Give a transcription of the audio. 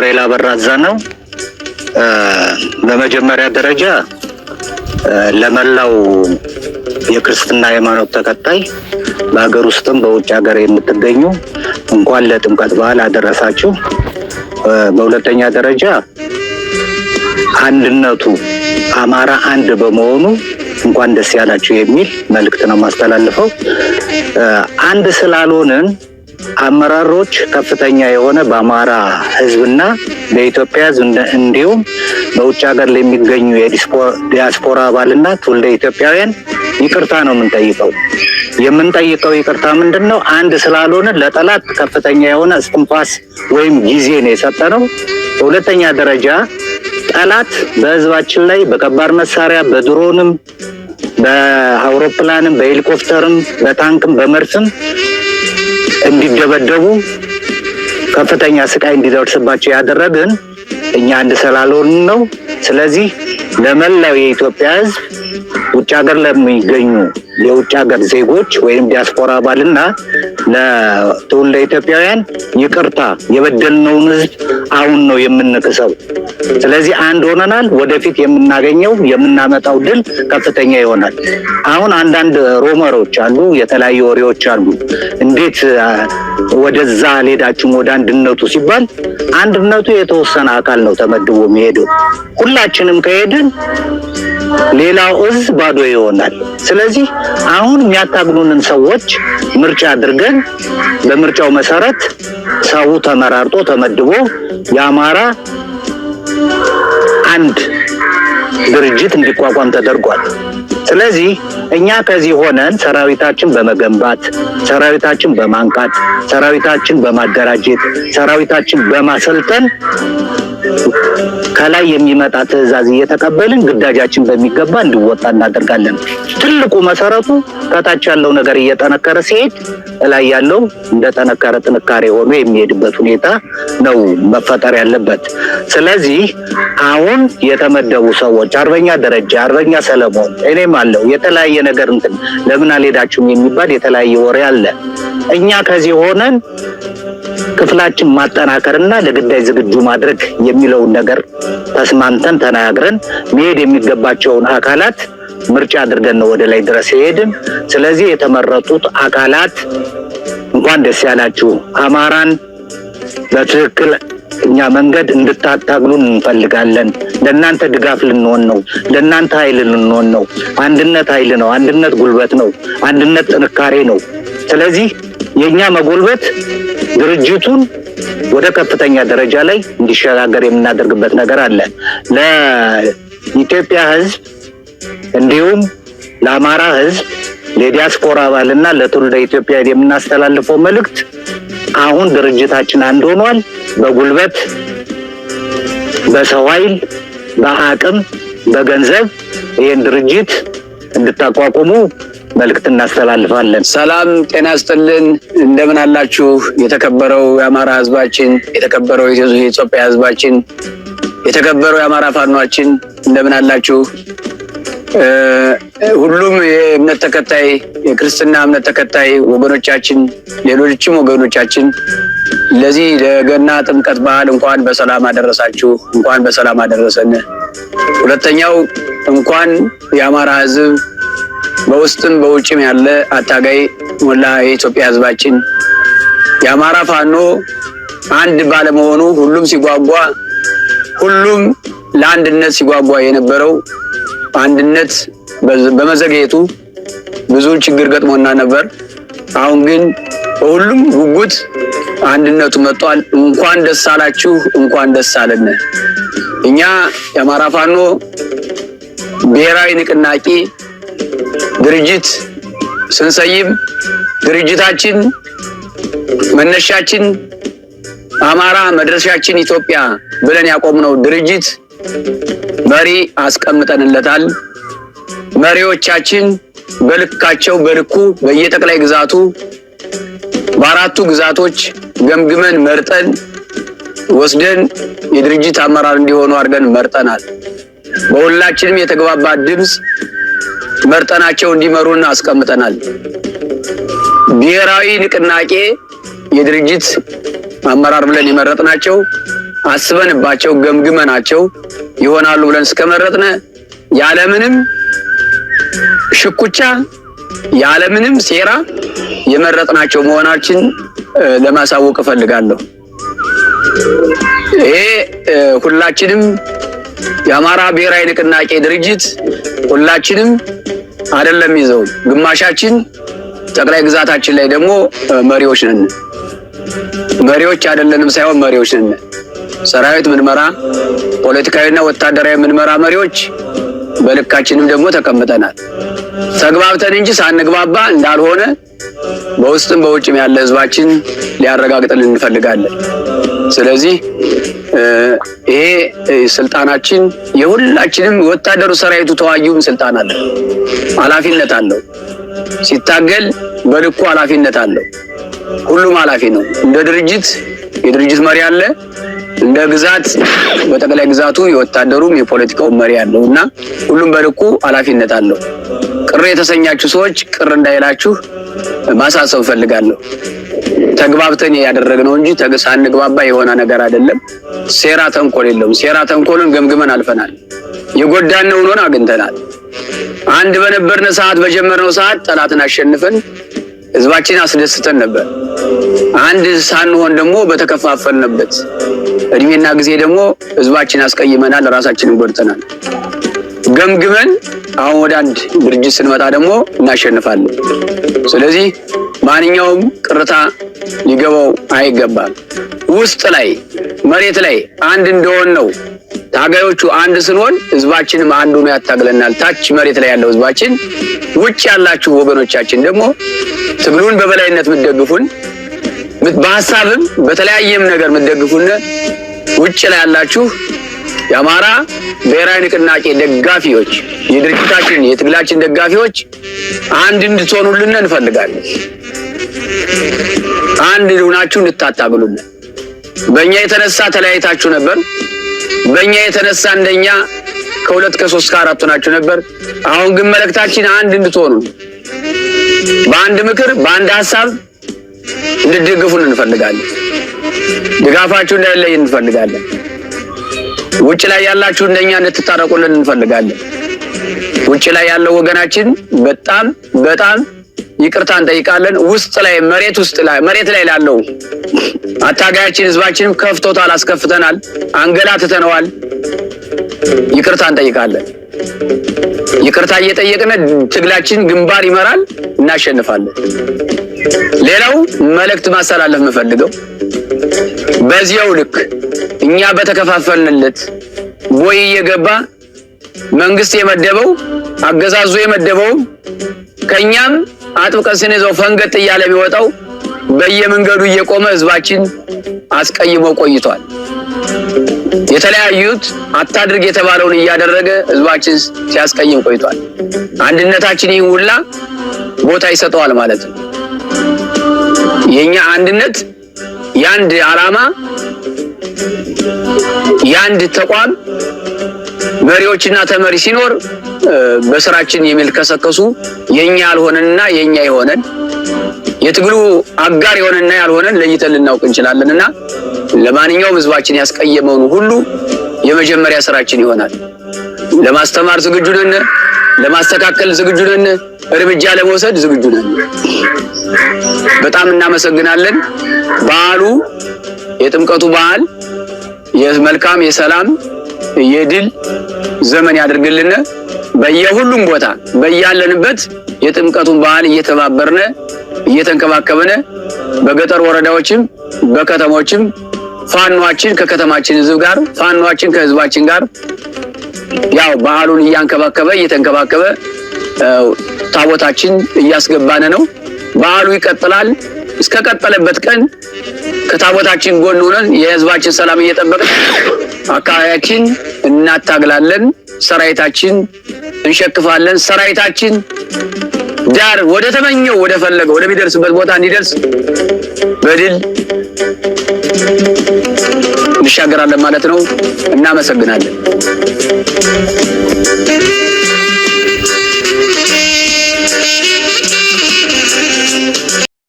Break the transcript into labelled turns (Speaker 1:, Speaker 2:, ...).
Speaker 1: ሬላ በራዛ ነው። በመጀመሪያ ደረጃ ለመላው የክርስትና ሃይማኖት ተከታይ በአገር ውስጥም በውጭ ሀገር የምትገኙ እንኳን ለጥምቀት በዓል አደረሳችሁ። በሁለተኛ ደረጃ አንድነቱ አማራ አንድ በመሆኑ እንኳን ደስ ያላችሁ የሚል መልእክት ነው ማስተላልፈው። አንድ ስላልሆንን አመራሮች ከፍተኛ የሆነ በአማራ ሕዝብና በኢትዮጵያ ሕዝብ እንዲሁም በውጭ ሀገር ለሚገኙ የዲያስፖራ አባልና ትውልደ ኢትዮጵያውያን ይቅርታ ነው የምንጠይቀው። ይቅርታ ምንድነው? አንድ ስላልሆነ ለጠላት ከፍተኛ የሆነ እስትንፋስ ወይም ጊዜ ነው የሰጠነው። በሁለተኛ ደረጃ ጠላት በህዝባችን ላይ በከባድ መሳሪያ በድሮንም በአውሮፕላንም በሄሊኮፕተርም በታንክም በመርፍም እንዲደበደቡ ከፍተኛ ስቃይ እንዲደርስባቸው ያደረግን እኛ አንድ ስላልሆን ነው። ስለዚህ ለመላው የኢትዮጵያ ህዝብ ውጭ ሀገር ለሚገኙ የውጭ ሀገር ዜጎች ወይም ዲያስፖራ አባልና ለትውልደ ኢትዮጵያውያን ይቅርታ፣ የበደልነውን ህዝብ አሁን ነው የምንክሰው። ስለዚህ አንድ ሆነናል። ወደፊት የምናገኘው የምናመጣው ድል ከፍተኛ ይሆናል። አሁን አንዳንድ ሮመሮች አሉ፣ የተለያዩ ወሬዎች አሉ። እንዴት ወደዛ አልሄዳችሁም ወደ አንድነቱ ሲባል አንድነቱ የተወሰነ አካል ነው ተመድቦ የሚሄደው። ሁላችንም ከሄድን ሌላው እዝ ባዶ ይሆናል። ስለዚህ አሁን የሚያታግሉንን ሰዎች ምርጫ አድርገን በምርጫው መሰረት ሰው ተመራርጦ ተመድቦ የአማራ አንድ ድርጅት እንዲቋቋም ተደርጓል። ስለዚህ እኛ ከዚህ ሆነን ሰራዊታችን በመገንባት ሰራዊታችን በማንቃት ሰራዊታችን በማደራጀት ሰራዊታችን በማሰልጠን ከላይ የሚመጣ ትዕዛዝ እየተቀበልን ግዳጃችን በሚገባ እንዲወጣ እናደርጋለን። ትልቁ መሰረቱ ከታች ያለው ነገር እየጠነከረ ሲሄድ ላይ ያለው እንደጠነከረ ጥንካሬ ሆኖ የሚሄድበት ሁኔታ ነው መፈጠር ያለበት። ስለዚህ አሁን የተመደቡ ሰዎች አርበኛ ደረጃ፣ አርበኛ ሰለሞን፣ እኔም አለው የተለያየ ነገር ለምን አልሄዳችሁም የሚባል የተለያየ ወሬ አለ። እኛ ከዚህ ሆነን ክፍላችን ማጠናከርና ለግዳይ ዝግጁ ማድረግ የሚለውን ነገር ተስማምተን ተናግረን መሄድ የሚገባቸውን አካላት ምርጫ አድርገን ነው ወደ ላይ ድረስ ሄድን። ስለዚህ የተመረጡት አካላት እንኳን ደስ ያላችሁ። አማራን በትክክል እኛ መንገድ እንድታታግሉን እንፈልጋለን። ለእናንተ ድጋፍ ልንሆን ነው። ለእናንተ ኃይል ልንሆን ነው። አንድነት ኃይል ነው። አንድነት ጉልበት ነው። አንድነት ጥንካሬ ነው። ስለዚህ የኛ መጎልበት ድርጅቱን ወደ ከፍተኛ ደረጃ ላይ እንዲሸጋገር የምናደርግበት ነገር አለ። ለኢትዮጵያ ሕዝብ እንዲሁም ለአማራ ሕዝብ ለዲያስፖራ አባልና ለትውልደ ኢትዮጵያ የምናስተላልፈው መልእክት አሁን ድርጅታችን አንድ ሆኗል። በጉልበት፣ በሰው ኃይል፣ በአቅም፣ በገንዘብ ይህን ድርጅት እንድታቋቁሙ መልእክት እናስተላልፋለን።
Speaker 2: ሰላም ጤና ይስጥልን። እንደምን አላችሁ? የተከበረው የአማራ ህዝባችን፣ የተከበረው የኢትዮጵያ ህዝባችን፣ የተከበረው የአማራ ፋኖችን እንደምን አላችሁ? ሁሉም የእምነት ተከታይ የክርስትና እምነት ተከታይ ወገኖቻችን፣ ሌሎችም ወገኖቻችን ለዚህ ለገና ጥምቀት በዓል እንኳን በሰላም አደረሳችሁ፣ እንኳን በሰላም አደረሰን። ሁለተኛው እንኳን የአማራ ህዝብ በውስጥም በውጭም ያለ አታጋይ ሞላ የኢትዮጵያ ህዝባችን የአማራ ፋኖ አንድ ባለመሆኑ ሁሉም ሲጓጓ፣ ሁሉም ለአንድነት ሲጓጓ የነበረው አንድነት በመዘግየቱ ብዙ ችግር ገጥሞና ነበር። አሁን ግን በሁሉም ጉጉት አንድነቱ መጥቷል። እንኳን ደስ አላችሁ፣ እንኳን ደስ አለን። እኛ የአማራ ፋኖ ብሔራዊ ንቅናቄ ድርጅት ስንሰይም ድርጅታችን መነሻችን አማራ መድረሻችን ኢትዮጵያ ብለን ያቆምነው ድርጅት መሪ አስቀምጠንለታል። መሪዎቻችን በልካቸው በልኩ በየጠቅላይ ግዛቱ በአራቱ ግዛቶች ገምግመን መርጠን ወስደን የድርጅት አመራር እንዲሆኑ አድርገን መርጠናል። በሁላችንም የተግባባ ድምፅ መርጠናቸው እንዲመሩን አስቀምጠናል። ብሔራዊ ንቅናቄ የድርጅት አመራር ብለን የመረጥናቸው አስበንባቸው ገምግመናቸው ይሆናሉ ብለን እስከመረጥነ ያለምንም ሽኩቻ ያለምንም ሴራ የመረጥናቸው መሆናችን ለማሳወቅ እፈልጋለሁ። ይሄ ሁላችንም የአማራ ብሔራዊ ንቅናቄ ድርጅት ሁላችንም አይደለም ይዘው ግማሻችን ጠቅላይ ግዛታችን ላይ ደግሞ መሪዎች ነን። መሪዎች አይደለንም ሳይሆን መሪዎች ነን። ሰራዊት ምንመራ ፖለቲካዊና ወታደራዊ ምንመራ መሪዎች በልካችንም ደግሞ ተቀምጠናል። ተግባብተን እንጂ ሳንግባባ እንዳልሆነ በውስጥም በውጭም ያለ ህዝባችን ሊያረጋግጥልን እንፈልጋለን። ስለዚህ ይሄ ስልጣናችን የሁላችንም ወታደሩ ሰራዊቱ ተዋጊውም ስልጣን አለ፣ ኃላፊነት አለው። ሲታገል በልኩ ኃላፊነት አለው። ሁሉም ኃላፊ ነው። እንደ ድርጅት የድርጅት መሪ አለ፣ እንደ ግዛት በጠቅላይ ግዛቱ የወታደሩም የፖለቲካው መሪ አለውና ሁሉም በልኩ ኃላፊነት አለው። ቅር የተሰኛችሁ ሰዎች ቅር እንዳይላችሁ ማሳሰብ ፈልጋለሁ። ተግባብተን ያደረግነው እንጂ ሳንግባባ የሆነ ነገር አይደለም። ሴራ ተንኮል የለውም። ሴራ ተንኮልን ገምግመን አልፈናል። የጎዳነው ሆኖን አግኝተናል። አንድ በነበርነ ሰዓት በጀመርነው ሰዓት ጠላትን አሸንፈን ህዝባችን አስደስተን ነበር። አንድ ሳንሆን ደግሞ በተከፋፈልንበት እድሜና ጊዜ ደግሞ ህዝባችን አስቀይመናል፣ ራሳችንን ጎድተናል። ገምግመን አሁን ወደ አንድ ድርጅት ስንመጣ ደግሞ እናሸንፋለን። ስለዚህ ማንኛውም ቅርታ ሊገባው አይገባም። ውስጥ ላይ መሬት ላይ አንድ እንደሆን ነው ታጋዮቹ አንድ ስንሆን ህዝባችንም አንዱ ነው ያታግለናል። ታች መሬት ላይ ያለው ህዝባችን፣ ውጭ ያላችሁ ወገኖቻችን ደግሞ ትግሉን በበላይነት ምትደግፉን በሐሳብም በተለያየም ነገር ምትደግፉን ውጭ ላይ ያላችሁ የአማራ ብሔራዊ ንቅናቄ ደጋፊዎች፣ የድርጅታችን የትግላችን ደጋፊዎች አንድ እንድትሆኑልን እንፈልጋለን። አንድ ሆናችሁ እንድታታግሉልን። በእኛ የተነሳ ተለያይታችሁ ነበር። በእኛ የተነሳ እንደኛ ከሁለት ከሶስት ከአራት ሆናችሁ ነበር። አሁን ግን መልእክታችን አንድ እንድትሆኑ፣ በአንድ ምክር በአንድ ሐሳብ እንድትደግፉን እንፈልጋለን። ድጋፋችሁ እንዳይለይ እንፈልጋለን። ውጭ ላይ ያላችሁ እንደኛ እንድትታረቁልን እንፈልጋለን። ውጭ ላይ ያለው ወገናችን በጣም ይቅርታ እንጠይቃለን። ውስጥ ላይ መሬት ላይ ላለው አታጋያችን ህዝባችንም ከፍቶታል፣ አስከፍተናል፣ አንገላትተነዋል። ይቅርታ እንጠይቃለን። ይቅርታ እየጠየቅን ትግላችን ግንባር ይመራል፣ እናሸንፋለን። ሌላው መልእክት ማስተላለፍ የምፈልገው በዚያው ልክ እኛ በተከፋፈልንለት ቦይ እየገባ መንግስት የመደበው አገዛዙ የመደበው ከኛም አጥብቀን ስንይዘው ፈንገጥ እያለ ቢወጣው በየመንገዱ እየቆመ ህዝባችን አስቀይሞ ቆይቷል። የተለያዩት አታድርግ የተባለውን እያደረገ ህዝባችን ሲያስቀይም ቆይቷል። አንድነታችን ይሁን ሁላ ቦታ ይሰጠዋል ማለት ነው። የኛ አንድነት ያንድ ዓላማ ያንድ ተቋም መሪዎችና ተመሪ ሲኖር በስራችን የሚልከሰከሱ የኛ ያልሆነንና የኛ የሆነን የትግሉ አጋር የሆነና ያልሆነን ለይተን ልናውቅ እንችላለንና ለማንኛውም ህዝባችን ያስቀየመውን ሁሉ የመጀመሪያ ስራችን ይሆናል። ለማስተማር ዝግጁ ነን፣ ለማስተካከል ዝግጁ ነን፣ እርምጃ ለመውሰድ ዝግጁ ነን። በጣም እናመሰግናለን። በዓሉ የጥምቀቱ በዓል የመልካም የሰላም የድል ዘመን ያድርግልን። በየሁሉም ቦታ በያለንበት የጥምቀቱን በዓል እየተባበርነ እየተንከባከበነ በገጠር ወረዳዎችም በከተሞችም ፋኗችን ከከተማችን ህዝብ ጋር ፋኗችን ከህዝባችን ጋር ያው በዓሉን እያንከባከበ እየተንከባከበ ታቦታችን እያስገባነ ነው። በዓሉ ይቀጥላል። እስከ ቀጠለበት ቀን ከታቦታችን ጎን ሆነን የህዝባችን ሰላም እየጠበቅን አካባቢያችን እናታግላለን። ሰራዊታችን እንሸክፋለን። ሰራዊታችን ዳር ወደ ተመኘው ወደ ፈለገው ወደ ሚደርስበት ቦታ እንዲደርስ በድል እንሻገራለን ማለት ነው። እናመሰግናለን።